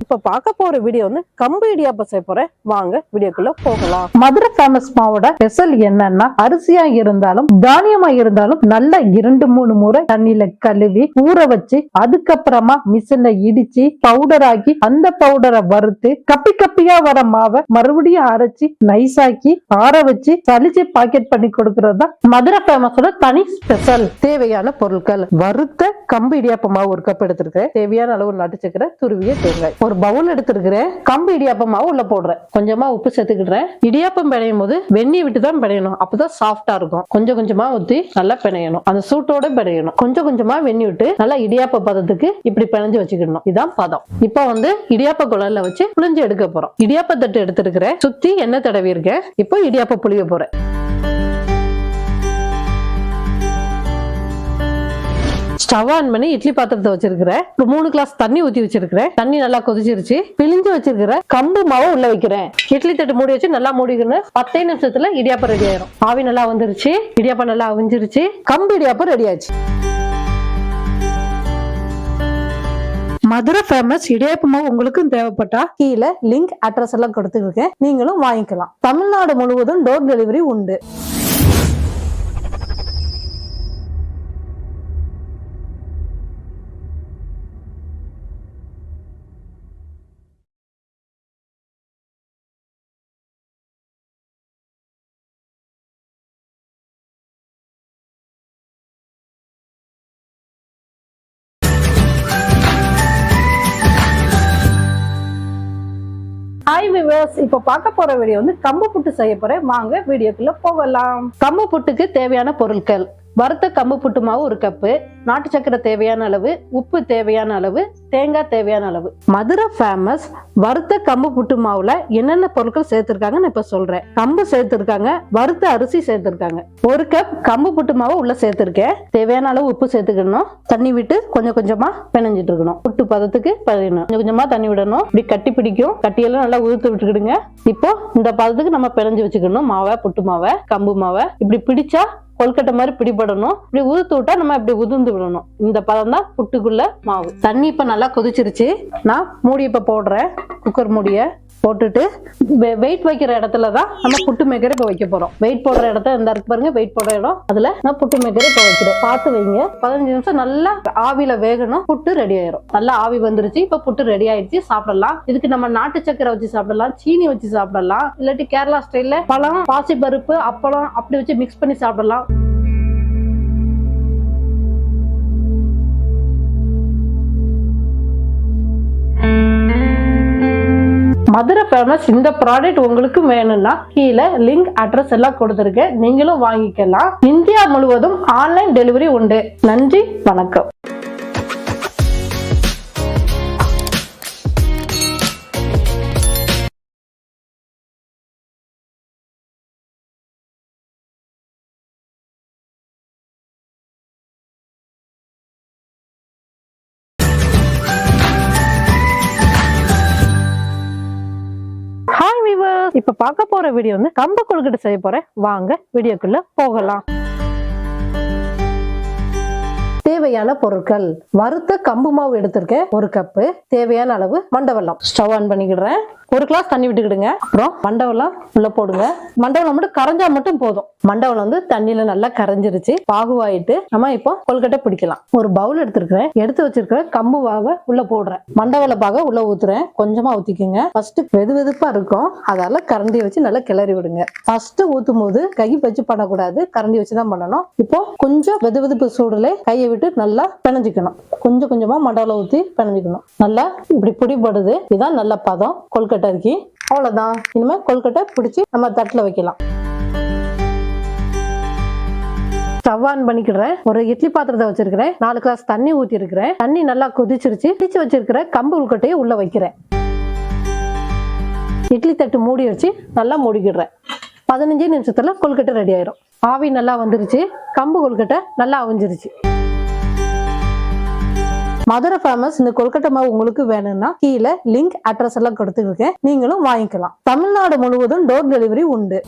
இப்ப பார்க்க போற வீடியோ வந்து கம்பு இடியாப்பம் செய்ய போறேன். வாங்க வீடியோக்குள்ள போகலாம். மதுரை ஃபேமஸ் மாவோட ஸ்பெஷல் என்னன்னா, அரிசியா இருந்தாலும் தானியமா இருந்தாலும் நல்லா 2-3 முறை தண்ணியில கழுவி ஊற வச்சு அதுக்கப்புறமா மிஷின்ல இடிச்சு பவுடர் ஆக்கி அந்த பவுடரை வறுத்து கப்பி கப்பியா வர மாவை மறுபடியும் அரைச்சி நைஸாக்கி ஆற வச்சு சலிச்சு பாக்கெட் பண்ணி கொடுக்கறது தான் மதுரை ஃபேமஸோட தனி ஸ்பெஷல். தேவையான பொருட்கள்: வறுத்த கம்பு இடியாப்ப மாவு 1 கப் எடுத்திருக்கேன். தேவையான அளவு நாட்டு சக்கரை, துருவிய தேங்காய். ஒரு பவுல் எடுத்திருக்கிறேன். கம்பு இடியாப்ப மாவு உள்ள போடுறேன். கொஞ்சமா உப்பு சேர்த்துக்கிடுறேன். இடியாப்பம் பிணையும் போது வெந்நீர் விட்டு தான் பிணையணும், அப்பதான் சாஃப்டா இருக்கும். கொஞ்சம் கொஞ்சமா ஊத்தி நல்லா பிணையணும். அந்த சூட்டோட பிணையணும். கொஞ்சம் கொஞ்சமா வெந்நீர் விட்டு நல்லா இடியாப்ப பதத்துக்கு இப்படி பிணைஞ்சு வச்சுக்கணும். இதான் பதம். இப்ப வந்து இடியாப்ப குழல்ல வச்சு புளிஞ்சு எடுக்க போறோம். இடியாப்ப தட்டு எடுத்திருக்கிறேன். சுத்தி எண்ணெய் தடவி இருக்கேன். இப்போ இடியாப்ப புளிய போறேன். ஸ்டவ் ஆன் பண்ணி இட்லி பாத்திரத்தை வச்சிருக்கிறேன். 3 கிளாஸ் தண்ணி ஊத்தி வச்சிருக்கிறேன். தண்ணி நல்லா கொதிச்சிருச்சு. பிழிஞ்சு வச்சிருக்கிற கம்பு மாவை உள்ள வைக்கிறேன். இட்லி தட்டு மூடி வச்சு நல்லா மூடிக்கணும். 10 நிமிஷத்துல இடியாப்பம் ரெடி ஆயிரும். ஆவி நல்லா வந்துருச்சு. இடியாப்பம் நல்லா அவிஞ்சிருச்சு. கம்பு இடியாப்பம் ரெடி ஆயிடுச்சு. மதுரை ஃபேமஸ் இடியாப்ப மாவு உங்களுக்கும் தேவைப்பட்டா கீழே லிங்க் அட்ரஸ் எல்லாம் கொடுத்துருக்கேன். நீங்களும் வாங்கிக்கலாம். தமிழ்நாடு முழுவதும் டோர் டெலிவரி உண்டு. ஹாய் வியூவர்ஸ், இப்ப பார்க்க போற வீடியோ வந்து கம்பு புட்டு செய்ய போறேன். வாங்க வீடியோக்குள்ள போகலாம். கம்பு புட்டுக்கு தேவையான பொருட்கள்: வறுத்த கம்பு புட்டு மாவு 1 கப்பு, நாட்டு சக்கரை தேவையான அளவு, உப்பு தேவையான அளவு, தேங்காய் தேவையான அளவு. மதுரை ஃபேமஸ் வறுத்த கம்பு புட்டு மாவுல என்னென்ன பொருட்கள் சேர்த்திருக்காங்கன்னு இப்ப சொல்றேன். கம்பு சேர்த்திருக்காங்க, வறுத்த அரிசி சேர்த்திருக்காங்க. 1 கப் கம்பு புட்டு மாவு உள்ள சேர்த்திருக்கேன். தேவையான அளவு உப்பு சேர்த்துக்கணும். தண்ணி விட்டு கொஞ்சம் கொஞ்சமா பிணைஞ்சிட்டு இருக்கணும். புட்டு பதத்துக்கு பிணையணும். கொஞ்சம் கொஞ்சமா தண்ணி விடணும். இப்படி கட்டி பிடிக்கும். கட்டியெல்லாம் நல்லா உதுத்து விட்டுக்கிடுங்க. இப்போ இந்த பதத்துக்கு நம்ம பிணைஞ்சு வச்சுக்கணும். மாவை, புட்டு மாவை, கம்பு மாவை இப்படி பிடிச்சா கொல்கட்டை மாதிரி பிடிபடணும். இப்படி உதுத்து விட்டா நம்ம இப்படி உதிர்ந்து விடணும். இந்த பதம் தான் புட்டுக்குள்ள மாவு. தண்ணி இப்ப நல்லா கொதிச்சிருச்சு. நான் மூடி இப்ப போடுறேன். குக்கர் மூடிய போட்டுட்டு வெயிட் வைக்கிற இடத்துலதான் நம்ம புட்டு மேக்கரை இப்ப வைக்க போறோம். வெயிட் போடுற இடத்த இந்த இருக்கு பாருங்க, வெயிட் போடுற இடம். அதுல நான் புட்டு மேக்கரை இப்ப வைக்கிறேன். பார்த்து வைங்க. 15 நிமிஷம் நல்லா ஆவியில வேகணும். புட்டு ரெடி ஆயிரும். நல்லா ஆவி வந்துருச்சு. இப்ப புட்டு ரெடி ஆயிடுச்சு. சாப்பிடலாம். இதுக்கு நம்ம நாட்டு சக்கரை வச்சு சாப்பிடலாம், சீனி வச்சு சாப்பிடலாம், இல்லாட்டி கேரளா ஸ்டைல்ல பழம், பாசி பருப்பு, அப்பளம் அப்படி வச்சு மிக்ஸ் பண்ணி சாப்பிடலாம். மதுரை ஃபேமஸ் இந்த ப்ராடக்ட் உங்களுக்கு வேணும்னா கீழே லிங்க் அட்ரஸ் எல்லாம் கொடுத்துருக்கேன். நீங்களும் வாங்கிக்கலாம். இந்தியா முழுவதும் ஆன்லைன் டெலிவரி உண்டு. நன்றி, வணக்கம். இப்ப பார்க்க போற வீடியோ வந்து கம்பு கொழுக்கட்டை செய்ய போறேன். வாங்க வீடியோக்குள்ள போகலாம். தேவையான பொருட்கள்: வறுத்த கம்பு மாவு எடுத்திருக்கேன் 1 கப்பு. தேவையான அளவு மண்டவெல்லம். ஸ்டவ் ஆன் பண்ணிக்கிடுறேன். 1 கிளாஸ் தண்ணி விட்டுக்கிடுங்க. அப்புறம் மண்டவெல்லம் உள்ள போடுங்க. மண்டவெல்லம் மட்டும் கரைஞ்சா மட்டும் போதும். மண்டவெல்லம் வந்து தண்ணியில நல்லா கரைஞ்சிருச்சு. பாகுவாயிட்டு நம்ம இப்போ கொழுக்கட்டை பிடிக்கலாம். ஒரு பவுல் எடுத்திருக்கிறேன். எடுத்து வச்சிருக்கிற கம்பு மாவை உள்ள போடுறேன். மண்டவெல்ல பாக உள்ள ஊத்துறேன். கொஞ்சமா ஊத்திக்கங்க. ஃபர்ஸ்ட் வெது வெதுப்பா இருக்கும். அதால கரண்டி வச்சு நல்லா கிளறி விடுங்க. ஃபர்ஸ்ட் ஊத்தும் போது கை வச்சு பண்ணக்கூடாது, கரண்டி வச்சுதான் பண்ணணும். இப்போ கொஞ்சம் வெது வெதுப்பு சூடுல கையை விட்டு நல்லா பிணைஞ்சிக்கணும். கொஞ்சம் கொஞ்சமா மண்டவெல்ல ஊத்தி பிணைஞ்சிக்கணும். நல்லா இப்படி பிடிபடுது. இதான் நல்ல பதம் கொழுக்கட்டை. அவ்வளவுதான். இனிமே கொழுக்கட்டை பிடிச்சி நம்ம தட்டுல வைக்கலாம். ஸ்டவ் ஆன் பண்ணிக்கிறேன். ஒரு இட்லி பாத்திரத்தை வச்சிருக்கிறேன். 4 கிளாஸ் தண்ணி ஊத்தி இருக்கிறேன். தண்ணி நல்லா கொதிச்சிருச்சு. பிடிச்சு வச்சிருக்கிற கம்பு கொழுக்கட்டையை உள்ள வைக்கிறேன். இட்லி தட்டு மூடி வச்சு நல்லா மூடிக்கிடுறேன். 15 நிமிஷத்துல கொழுக்கட்டை ரெடி ஆயிரும். ஆவி நல்லா வந்துருச்சு. கம்பு கொழுக்கட்டை நல்லா அவிஞ்சிருச்சு. மதுரை ஃபேமஸ் இந்த கொழுக்கட்டை மாவு உங்களுக்கு வேணும்னா கீழே லிங்க் அட்ரஸ் எல்லாம் கொடுத்துருக்கேன். நீங்களும் வாங்கிக்கலாம். தமிழ்நாடு முழுவதும் டோர் டெலிவரி உண்டு.